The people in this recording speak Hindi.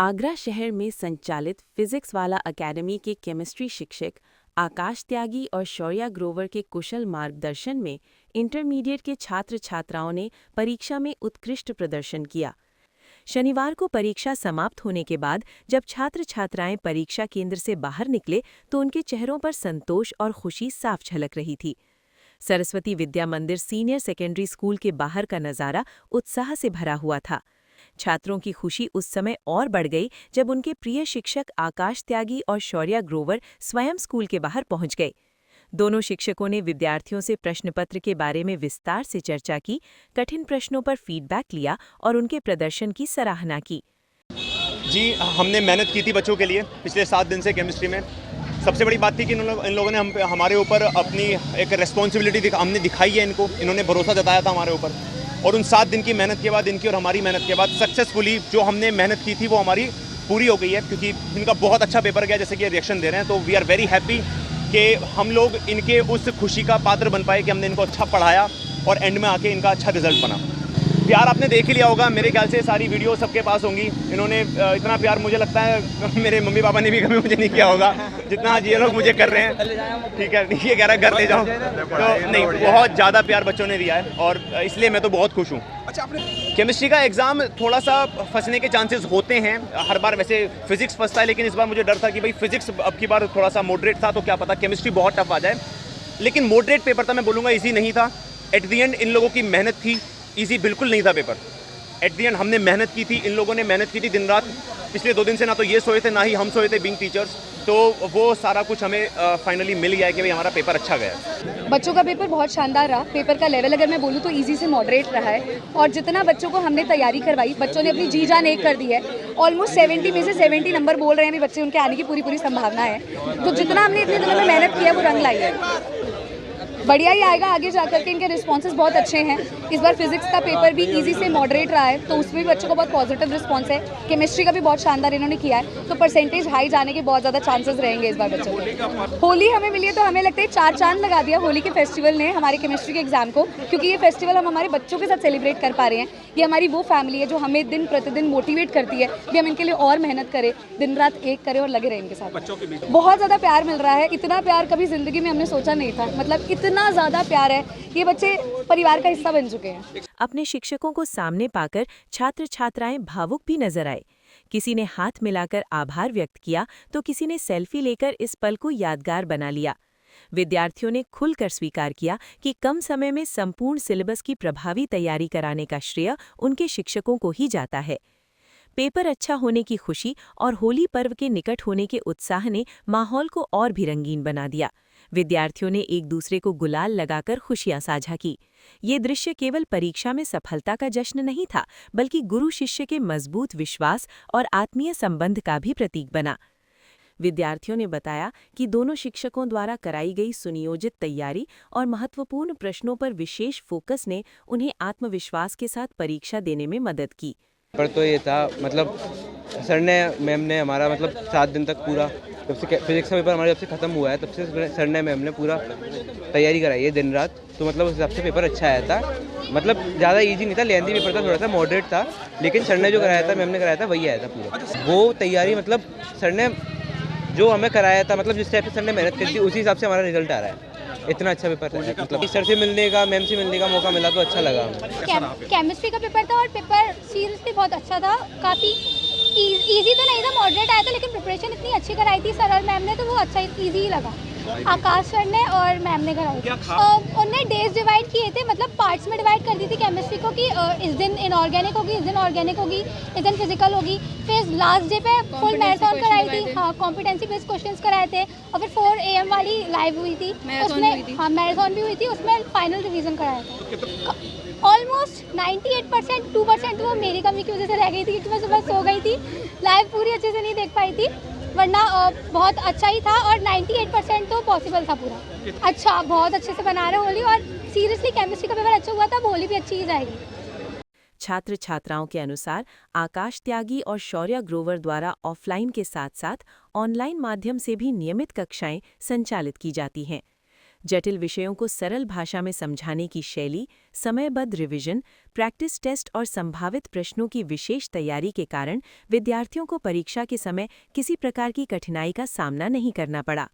आगरा शहर में संचालित फिजिक्स वाला अकेडमी के केमिस्ट्री शिक्षक आकाश त्यागी और शौर्या ग्रोवर के कुशल मार्गदर्शन में इंटरमीडिएट के छात्र छात्राओं ने परीक्षा में उत्कृष्ट प्रदर्शन किया। शनिवार को परीक्षा समाप्त होने के बाद जब छात्र छात्राएं परीक्षा केंद्र से बाहर निकले तो उनके चेहरों पर संतोष और खुशी साफ झलक रही थी। सरस्वती विद्या मंदिर सीनियर सेकेंडरी स्कूल के बाहर का नज़ारा उत्साह से भरा हुआ था। छात्रों की खुशी उस समय और बढ़ गई जब उनके प्रिय शिक्षक आकाश त्यागी और शौर्या ग्रोवर स्वयं स्कूल के बाहर पहुंच गए। दोनों शिक्षकों ने विद्यार्थियों से प्रश्नपत्र के बारे में विस्तार से चर्चा की, कठिन प्रश्नों पर फीडबैक लिया और उनके प्रदर्शन की सराहना की। जी, हमने मेहनत की थी बच्चों के लिए पिछले 7 दिन से केमिस्ट्री में। सबसे बड़ी बात थी कि इन लोगों ने हमारे ऊपर अपनी एक रिस्पॉन्सिबिलिटी हमने दिखाई है, इन्होंने भरोसा जताया था हमारे ऊपर। और उन 7 दिन की मेहनत के बाद, इनकी और हमारी मेहनत के बाद सक्सेसफुली जो हमने मेहनत की थी वो हमारी पूरी हो गई है, क्योंकि इनका बहुत अच्छा पेपर गया जैसे कि रिएक्शन दे रहे हैं। तो वी आर वेरी हैप्पी कि हम लोग इनके उस खुशी का पात्र बन पाए कि हमने इनको अच्छा पढ़ाया और एंड में आके इनका अच्छा रिजल्ट बना। प्यार आपने देख ही लिया होगा, मेरे ख्याल से सारी वीडियो सबके पास होंगी। इन्होंने इतना प्यार मुझे लगता है मेरे मम्मी पापा ने भी कभी मुझे नहीं किया होगा जितना आज ये लोग मुझे कर रहे हैं। ठीक है, ये कह रहा है घर ले जाओ, तो नहीं, बहुत ज़्यादा प्यार बच्चों ने दिया है और इसलिए मैं तो बहुत खुश हूँ। अच्छा, आपने केमिस्ट्री का एग्ज़ाम थोड़ा सा फंसने के चांसेस होते हैं हर बार। वैसे फिजिक्स फंसता है, लेकिन इस बार मुझे डर था कि भाई फिजिक्स अब की बार थोड़ा सा मॉडरेट था, तो क्या पता केमिस्ट्री बहुत टफ आ जाए। लेकिन मॉडरेट पेपर था, मैं बोलूँगा ईजी नहीं था। एट दी एंड इन लोगों की मेहनत थी, ईजी बिल्कुल नहीं था पेपर। एट दी एंड हमने मेहनत की थी, इन लोगों ने मेहनत की थी दिन रात। पिछले 2 दिन से ना तो ये सोए थे ना ही हम सोए थे बीइंग टीचर्स, तो वो सारा कुछ हमें फाइनली मिल गया है कि भाई हमारा पेपर अच्छा गया। बच्चों का पेपर बहुत शानदार रहा। पेपर का लेवल अगर मैं बोलूँ तो इजी से मॉडरेट रहा है और जितना बच्चों को हमने तैयारी करवाई, बच्चों ने अपनी जी जान एक कर दी है। ऑलमोस्ट 70 में से 70 नंबर बोल रहे हैं भी बच्चे, उनके आने की पूरी संभावना है। तो जितना हमने इतने दिनों में मेहनत किया वो रंग लाई है। बढ़िया ही आएगा आगे जाकर के। इनके रिस्पॉन्सेज बहुत अच्छे हैं। इस बार फिजिक्स का पेपर भी इजी से मॉडरेट रहा है, तो उसमें भी बच्चों को बहुत पॉजिटिव रिस्पॉन्स है। केमिस्ट्री का भी बहुत शानदार इन्होंने किया है, तो परसेंटेज हाई जाने के बहुत ज़्यादा चांसेस रहेंगे इस बार बच्चों के। होली हमें मिली है तो हमें लगता है 4 चांद लगा दिया होली के फेस्टिवल ने हमारे केमिस्ट्री के एग्जाम को, क्योंकि ये फेस्टिवल हम हमारे बच्चों के साथ सेलिब्रेट कर पा रहे हैं। ये हमारी वो फैमिली है जो हमें दिन प्रतिदिन मोटिवेट करती है कि हम इनके लिए और मेहनत करें, दिन रात एक करें और लगे रहें इनके साथ। बहुत ज़्यादा प्यार मिल रहा है। इतना प्यार कभी ज़िंदगी में हमने सोचा नहीं था, मतलब इतना ज़्यादा प्यार है। ये बच्चे परिवार का हिस्सा बन चुके हैं। अपने शिक्षकों को सामने पाकर छात्र छात्राएं भावुक भी नजर आए। किसी ने हाथ मिलाकर आभार व्यक्त किया तो किसी ने सेल्फी लेकर इस पल को यादगार बना लिया। विद्यार्थियों ने खुलकर स्वीकार किया कि कम समय में संपूर्ण सिलेबस की प्रभावी तैयारी कराने का श्रेय उनके शिक्षकों को ही जाता है। पेपर अच्छा होने की खुशी और होली पर्व के निकट होने के उत्साह ने माहौल को और भी रंगीन बना दिया। विद्यार्थियों ने एक दूसरे को गुलाल लगाकर खुशियां साझा की। ये दृश्य केवल परीक्षा में सफलता का जश्न नहीं था, बल्कि गुरु शिष्य के मजबूत विश्वास और आत्मीय संबंध का भी प्रतीक बना। विद्यार्थियों ने बताया कि दोनों शिक्षकों द्वारा कराई गई सुनियोजित तैयारी और महत्वपूर्ण प्रश्नों पर विशेष फोकस ने उन्हें आत्मविश्वास के साथ परीक्षा देने में मदद की। पर तो ये था, मतलब सर ने, मैम ने हमारा, मतलब 7 दिन तक पूरा, जब से फिजिक्स का पेपर हमारे जब से ख़त्म हुआ है तब से सर ने, मैम ने पूरा तैयारी कराई है दिन रात। तो मतलब उस हिसाब से पेपर अच्छा आया था। मतलब ज़्यादा इजी नहीं था, लेंथी पेपर था, थोड़ा सा मॉडरेट था, लेकिन सर ने जो कराया था, मैम ने कराया था, वही आया था पूरा। वो तैयारी, मतलब सर ने जो हमें कराया था, मतलब जिस टाइप से सर ने मेहनत करी थी उसी हिसाब से हमारा रिजल्ट आ रहा है। इतना अच्छा पेपर है, मतलब सर से मिलने का, मैम से मिलने का मौका मिला तो अच्छा लगा हमें। केमिस्ट्री का पेपर था और पेपर सीरियसली बहुत अच्छा था। काफ़ी इजी तो नहीं था, मॉडरेट आया था, लेकिन प्रिपरेशन इतनी अच्छी कराई थी सर और मैम ने, तो वो अच्छा इजी ही लगा। आकाश सर ने और मैम ने कराई। उनने डेज डिवाइड किए थे, मतलब पार्ट्स में डिवाइड कर दी थी केमिस्ट्री को कि इस दिन इनऑर्गेनिक होगी, इस दिन ऑर्गेनिक होगी, इस दिन फिजिकल होगी। फिर लास्ट डे पे फुल मैराथन कराई थी। हाँ, कॉम्पिटेंसी बेस्ड क्वेश्चंस कराए थे। और फिर 4 AM वाली लाइव हुई थी, उसमें हाँ मैराथन भी हुई थी, उसमें फाइनल रिवीजन कराया था। ऑलमोस्ट 98%, 2% वो मेरी कमी की वजह से रह गई थी क्योंकि मैं सुबह सो गई थी, लाइव पूरी अच्छे से नहीं देख पाई थी, वरना बहुत अच्छा ही था। और 98% तो पॉसिबल था पूरा। अच्छा, बहुत अच्छे से बना रहे होली, और सीरियसली केमिस्ट्री का पेपर अच्छा हुआ था, होली भी अच्छी ही जाएगी। छात्र छात्राओं के अनुसार आकाश त्यागी और शौर्या ग्रोवर द्वारा ऑफलाइन के साथ साथ ऑनलाइन माध्यम से भी नियमित कक्षाएं संचालित की जाती हैं। जटिल विषयों को सरल भाषा में समझाने की शैली, समयबद्ध रिवीजन, प्रैक्टिस टेस्ट और संभावित प्रश्नों की विशेष तैयारी के कारण विद्यार्थियों को परीक्षा के समय किसी प्रकार की कठिनाई का सामना नहीं करना पड़ा।